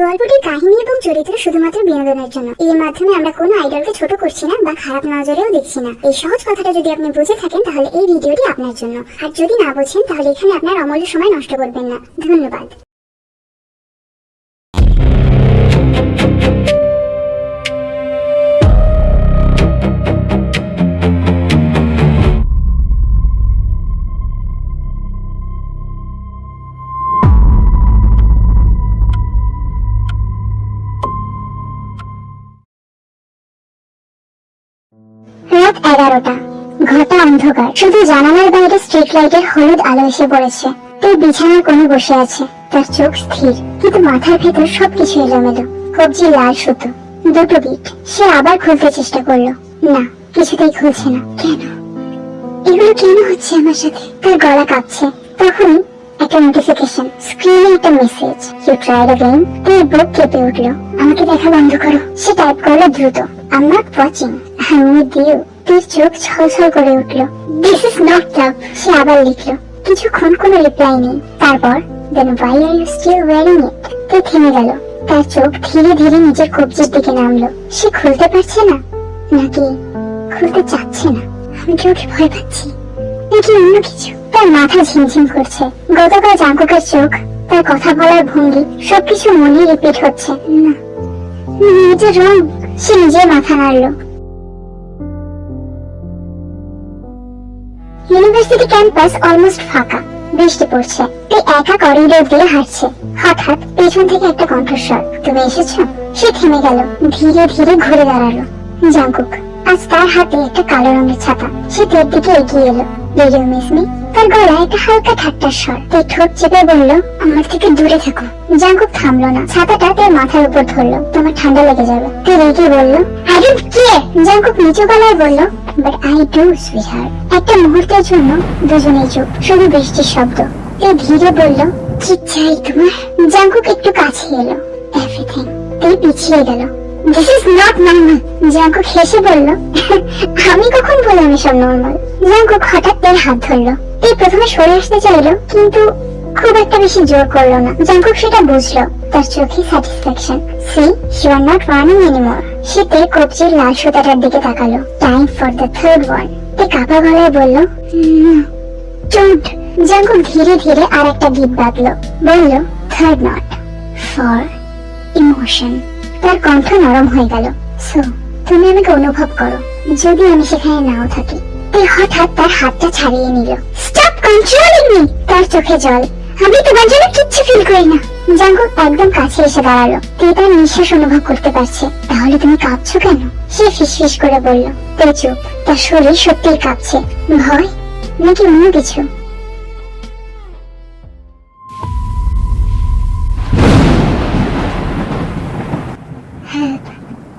গল্পটির কাহিনী এবং চরিত্র শুধুমাত্র বিনোদনের জন্য। এর মাধ্যমে আমরা কোনো আইডলকে ছোট করছি না বা খারাপ নজরেও দেখছি না। এই সহজ কথাটা যদি আপনি বুঝে থাকেন তাহলে এই ভিডিওটি আপনার জন্য, আর যদি না বোঝেন তাহলে এখানে আপনার অমূল্য সময় নষ্ট করবেন না। ধন্যবাদ। রাত 11টা, ঘরটা অন্ধকার, শুধু জানালার বাইরে স্ট্রিট লাইটের হলুদ আলো এসে পড়েছে। তুই বিছানার কোণে বসে আছে, তার চোখ স্থির, কিন্তু মাথার ভেতর সবকিছু এলোমেলো। কবজি লাল সুতো, দুটো বিট। সে আবার খুলতে চেষ্টা করলো, না, কিছুতেই খুলছে না। কেন এগুলো কেন হচ্ছে আমার সাথে? তার গলা কাঁপছে। তখনই একটা নোটিফিকেশন, স্ক্রিনে একটা মেসেজ, ইউ ট্রাইড अगेन। তার বুক কেঁপে উঠলো। আমাকে দেখা বন্ধ করো। সে টাইপ করলো দ্রুত, I am not watching, I am with you. তার চোখ ছলছল করে উঠলো। This is not love. সে আবার লিখলো। কিছুক্ষণ কোনো রিপ্লাই নেই। তারপর then why are you still wearing it. তে থেমে গেল। তার চোখ ধীরে ধীরে নিজের কবজির দিকে নামলো। সে খুলতে পারছে না, নাকি খুলতে চাচ্ছে না? আমি কি ওকে ভয় পাচ্ছি, নাকি অন্য কিছু? তার মাথা ঝিমঝিম করছে। গতকাল জাঙ্কুকের চোখ, তার কথা বলার ভঙ্গি, সবকিছু মনে রিপিট হচ্ছে। না, এটা রং। সে নিজের মাথা নাড়ল। ইউনিভার্সিটি ক্যাম্পাস অলমোস্ট ফাঁকা। বৃষ্টি পড়ছে। তুই একা করিডোর দিয়ে হাঁটছে। হঠাৎ পেছন থেকে একটা কণ্ঠস্বর, তুমি এসেছো। সে থেমে গেল, ধীরে ধীরে ঘুরে দাঁড়ালো। জাঙ্কুক। আজ তার হাতে একটা কালো রঙের ছাতা। সে তের দিকে এগিয়ে এলো। Did you miss me? তার গলায় একটা হালকা ঠাট্টার স্বর। তে ঠোঁট চেপে বলল, আমার থেকে দূরে থাকো। জাঙ্কুক থামলো না। ছাতাটা তার মাথার উপর ধরলো। তোমার ঠান্ডা লেগে যাবে। তে রেগে বলল, I don't care. জাঙ্কুক নিচু গলায় বলল, But I do, sweetheart. একটা মুহূর্তের জন্য দুজনেই চুপ, শুধু বৃষ্টির শব্দ। তে ধীরে বলল, কি চাই তোমার? জাঙ্কুক একটু কাছে এলো। Everything. তে পিছিয়ে গেল। This is not normal. Jungkook হেসে বলল, আমি কখন বললাম এসব নরমাল? জাঙ্কুক হঠাৎ তার হাত ধরলো। এই প্রথমে সরে আসতে চাইলো, কিন্তু খুব একটা বেশি জোর করলো না। জাঙ্কুক সেটা বুঝলো। তার চোখে satisfaction. See, you are not running anymore. সে তের কবজির লাল সুতাটার দিকে তাকালো। Time for the third one. তে কাঁপা গলায় বলল, ডোন্ট। জাঙ্কুক ধীরে ধীরে আর একটা গীত বাঁধলো। বলল, থার্ড নট ফর ইমোশন। তার কণ্ঠ নরম হয়ে গেল। সো তুমি আমাকে অনুভব করো, যদি আমি সেখানে নাও থাকি। হঠাৎ তার হাতটা ছাড়িয়ে নিল। Stop controlling me. তার চোখে জল। আমি তোমার জন্য কিচ্ছু ফিল করি না। জাঙ্কুক একদম কাছে এসে দাঁড়ালো। তার নিঃশ্বাস অনুভব করতে পারছে। তাহলে তুমি কাঁপছো কেন? সে ফিসফিস করে বলল। তে চুপ। তার শরীর সত্যিই কাঁপছে। ভয় নাকি অন্য কিছু? Help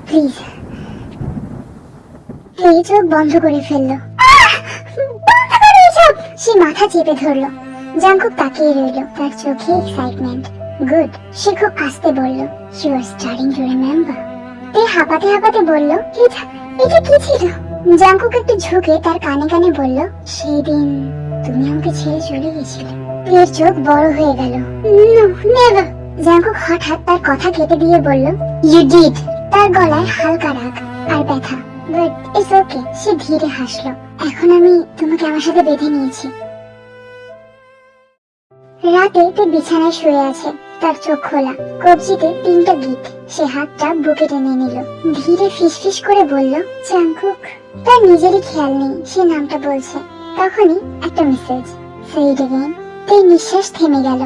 please. এই চোখ বন্ধ করে ফেললো। সে মাথা চেপে ধরলো। জাঙ্কুক তাকিয়ে রইল। তার চোখে এক্সাইটমেন্ট। গুড। সে খুব আস্তে বলল, you are starting to remember. তে হাঁপাতে হাঁপাতে বলল, এটা কি ছিল? জাঙ্কুক একটু ঝুঁকে তার কানে কানে বলল, সেই দিন তুমি আমাকে ছেড়ে চলে গেছিলে। তের চোখ বড় হয়ে গেল। No, never. জাঙ্কুক হঠাৎ তার কথা কেটে দিয়ে বলল, ইউ ডিড। তার গলায় হালকা রাগ আর ব্যথা। বাট ইটস ওকে। সে ধীরে হাসলো। এখন আমি তোমাকে আমার সাথে বেঁধে নিয়েছি। রাতে তে বিছানায় শুয়ে আছে। তার চোখ খোলা, কবজিতে 3টা গিট। সে হাতটা বুকে টেনে নিল। ধীরে ফিসফিস করে বলল, জাঙ্কুক। তার নিজেরই খেয়াল নেই সে নামটা বলছে। তখনই একটা মেসেজ, সে ইট अगेन। তে নিঃশ্বাস থেমে গেল।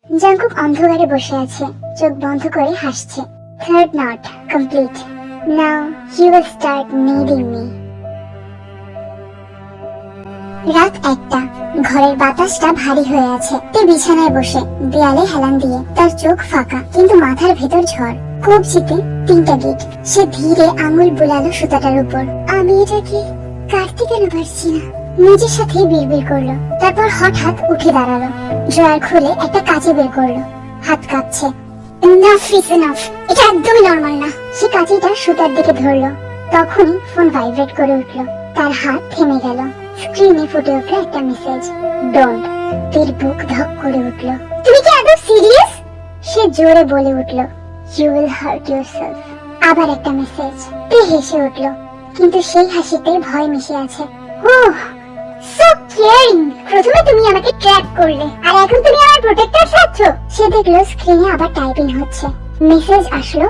জাঙ্কুক অন্ধকারে বসে আছে, চোখ বন্ধ করে হাসছে। Third not complete. Now he will start needing me. রাত 1টা। ঘরের বাতাসটা ভারী হয়ে আছে। তে বিছানায় বসে, দেয়ালে হেলান দিয়ে। তার চোখ ফাঁকা, কিন্তু মাথার ভেতর ঝড়। কবজিতে 3টা গিট। সে ধীরে আঙুল বুলালো সুতাটার উপর। আমি এটাকে কাটতে কেন পারছি না? নিজের সাথে বিড়বিড় করলো। তারপর হঠাৎ উঠে দাঁড়ালো। ড্রয়ার খুলে একটা কাঁচি বের করলো। হাত কাঁপছে। Enough is enough. এটা একদমই নরমাল না। সে কাঁচিটা সুতার দিকে ধরলো। তখনই ফোন ভাইব্রেট করে উঠলো। তার হাত থেমে গেল। স্ক্রিনে ফুটে উঠলো একটা মেসেজ, ডোন্ট। তের বুক ধক করে উঠল। তুমি কি আদৌ সিরিয়াস? সে জোরে বলে উঠল, ইউ উইল হার্ট ইয়োরসেলফ। আবার একটা মেসেজ। তে হেসে উঠল, কিন্তু সেই হাসিতে ভয় মিশে আছে। ওহ, সো কেয়ারিং। প্রথমে তুমি আমাকে ট্র্যাক করলে, আর এখন তুমি আমার প্রোটেক্টর চাচ্ছ। সে দেখলো স্ক্রিনে আবার টাইপিং হচ্ছে। মেসেজ আসলো,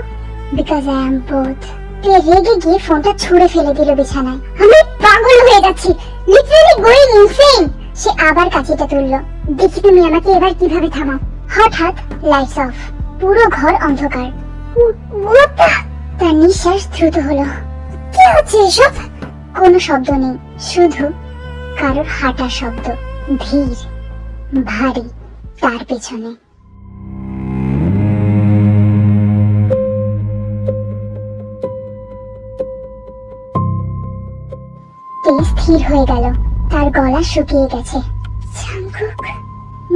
বিকজ আই অ্যাম বোথ। তে রেগে গিয়ে ফোনটা ছুঁড়ে ফেলে দিল বিছানায়। আমি পাগল হয়ে যাচ্ছি, লিটারালি গোয়িং ইনসেইন। সে আবার কাঁচিটা তুললো, দেখি তুমি আমাকে এবার কিভাবে থামাও। হঠাৎ লাইটস অফ, পুরো ঘর অন্ধকার। তার নিঃশ্বাস দ্রুত হলো। কি হচ্ছে এসব? কোনো শব্দ নেই, শুধু কারোর হাঁটার শব্দ, ধীর ভারী, তার পেছনে। স্থির হয়ে গেল, তার গলা শুকিয়ে গেছে। জাংকুক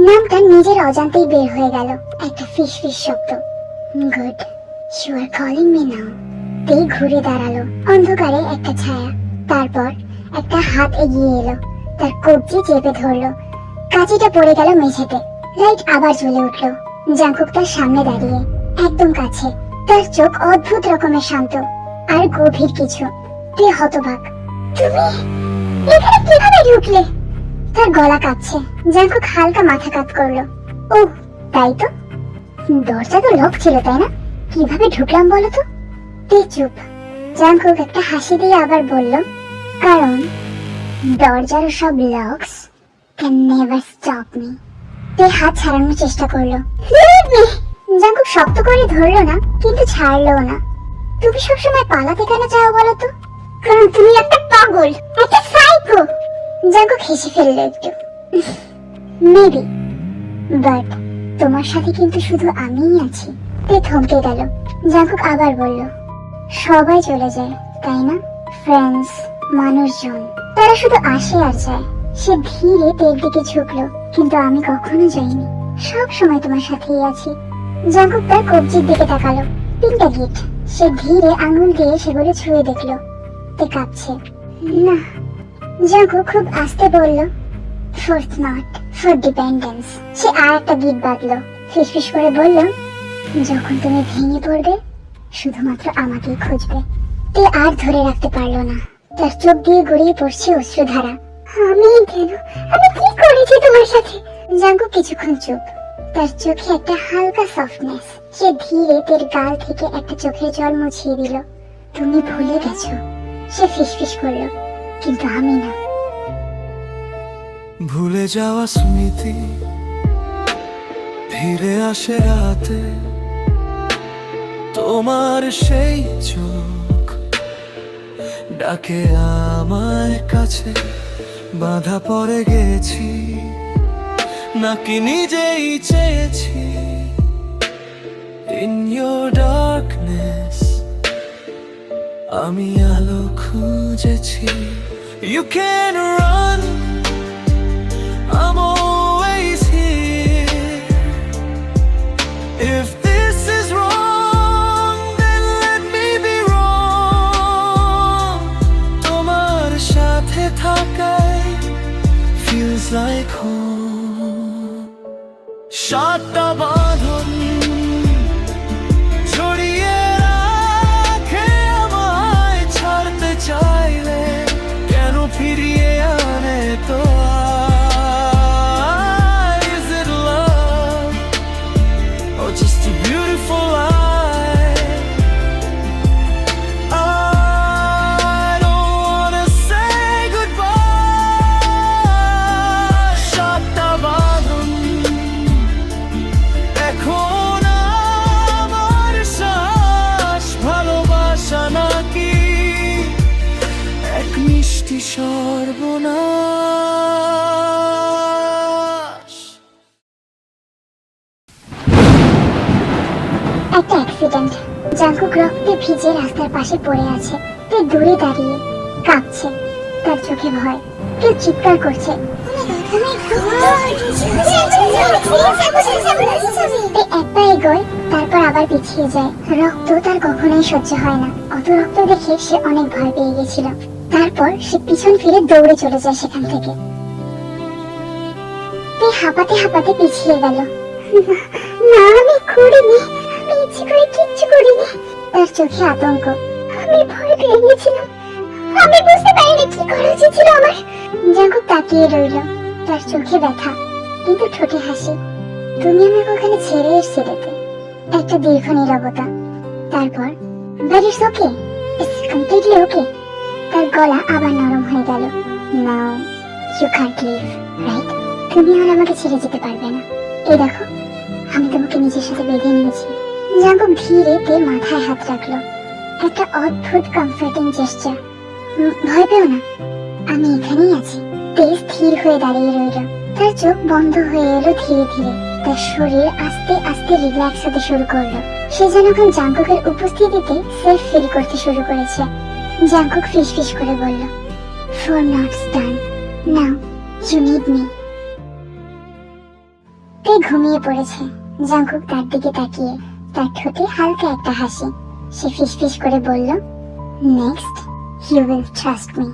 নামটা নিজের অজান্তেই বের হয়ে গেল। একটা ফিস ফিস শব্দ। Good, you are calling me now. তে ঘুরে দাঁড়ালো, অন্ধকারে একটা ছায়া। তারপর একটা হাত এগিয়ে এলো, তার কবজি চেপে ধরলো। কাঁচিটা পড়ে গেল মেঝেতে। লাইট আবার জ্বলে উঠলো। জাংকুক তার সামনে দাঁড়িয়ে, একদম কাছে। তার চোখ অদ্ভুত রকমের শান্ত আর গভীর কিছু। তে হতবাক। তুমি এখানে কিভাবে ঢুকলে? তার গলা কাঁপছে। জাংকুক হালকা মাথা কাত করলো। ও তাই তো, দরজা তো লক ছিল, তাই না? কিভাবে ঢুকলাম বলো তো? তে চুপ। জাংকুক একটা হাসি দিয়ে আবার বলল, কারণ দরজার সব locks can never stop me. তে হাত ছাড়ানোর চেষ্টা করলো। জাংকুক শক্ত করে ধরলো না, কিন্তু ছাড়লোও না। তুমি সবসময় পালাতে কেন চাও বলো তো? কারণ তুমি একটা পাগল, একটা সাইকো। জাংকুক হেসে ফেললো একটু। মেবি, বাট তোমার সাথে কিন্তু শুধু আমিই আছি। তে থমকে গেল। জাংকুক আবার বলল, সবাই চলে যায়, তাই না? ফ্রেন্ডস, মানুষজন, তারা শুধু আসে আর যায়। সে ধীরে তের দিকে ঝুঁকলো। কিন্তু আমি কখনো যাইনি, সব সময় তোমার সাথেই আছি। জাংকুক তার কবজির দিকে তাকালো। 3টা গিট। সে ধীরে আঙুল দিয়ে সেগুলো ছুঁয়ে দেখলো। তে কাঁপছে। না। জাংকুক খুব আস্তে বলল, ফোর্থ নট ফর ডিপেন্ডেন্স। সে আর একটা গিট বাঁধলো। ফিসফিস করে বলল, যখন তুমি ভেঙে পড়বে শুধুমাত্র আমাকেই খুঁজবে। তে আর ধরে রাখতে পারলো না, তার চোখ দিয়ে গড়িয়ে পড়ছে অশ্রুধারা। আমি কেন, আমি কি করেছি তোমার সাথে? জাংকুক কিছুক্ষণ চুপ, তার চোখে একটা হালকা সফটনেস। সে ধীরে তের গাল থেকে একটা চোখের জল মুছিয়ে দিল। তুমি ভুলে গেছো, সে ফিসফিস করলো, কিন্তু আমি না। ভুলে যাওয়া স্মৃতি ফিরে আসে রাতে, তোমার সেই চোখ ডাকে আমায় কাছে। বাধা পড়ে গেছি নাকি নিজেই চেয়েছি। In your darkness আমি আলো খুঁজেছি। You can run, I'm always here. If this is wrong, then let me be wrong. তোমার সাথে থাকাই feels like home. সাতটা বাঁধন ছড়িয়ে রাখে আমায়, ছাড়তে চাইলে কেন ফিরিয়ে আনে তো? Is it love or just a beautiful lie? I don't wanna say goodbye. সাতটা বাঁধন এখন আমার শ্বাস। ভালোবাসা নাকি এক মিষ্টি সর্বনাশ? একটা অ্যাক্সিডেন্ট। জাংকুক রক্তে ভিজে রাস্তার পাশে পড়ে আছে। তে দূরে দাঁড়িয়ে কাঁপছে, তার চোখে ভয়। কেউ চিৎকার করছে। তে এক পা এগোয়, তারপর আবার পিছিয়ে যায়। রক্ত তার কখনোই সহ্য হয় না। অত রক্ত দেখে সে অনেক ভয় পেয়ে গেছিল। তারপর সে পিছন ফিরে দৌড়ে চলে যায় সেখান থেকে। হাঁপাতে হাঁপাতে পিছিয়ে গেল। না আমি করিনি, আমি ইচ্ছে করে কিচ্ছু করিনি। তার চোখে আতঙ্ক। আমি ভয় পেয়ে গেছিলাম, আমি বুঝতে পারিনি কি করা উচিত ছিল আমার। জাঙ্কুক তাকিয়ে রইল, তার চোখে ব্যথা কিন্তু ঠোঁটে হাসি। তুমি আমাকে ওখানে ছেড়ে এসেছিলে। একটা দীর্ঘ নীরবতা, তারপর but it's okay, it's completely okay. তার গলা আবার নরম হয়ে গেল। Now you can't leave, right? তুমি আর আমাকে ছেড়ে যেতে পারবে না। এই দেখো, আমি তোমাকে নিজের সাথে বেঁধে নিয়েছি। জাঙ্কুক ধীরে তে মাথায় হাত রাখলো, একটা অদ্ভুত কমফর্টিং জেস্চার। ভয় পেও না, আমি এখানেই আছি। তে স্থির হয়ে দাঁড়িয়ে রইল, তার চোখ বন্ধ হয়ে এলো ধীরে ধীরে। তার শরীর আস্তে আস্তে রিল্যাক্স হতে শুরু করলো। সে যেন এখন জাঙ্কুকের উপস্থিতিতে সেফ ফিল করতে শুরু করেছে। জাঙ্কুক ফিসফিস করে বলল, 4 knots done. Now you need me. তে ঘুমিয়ে পড়েছে। জাঙ্কুক তার দিকে তাকিয়ে, তার ঠোঁটে হালকা একটা হাসি। সে ফিসফিস করে বলল, next you will trust me.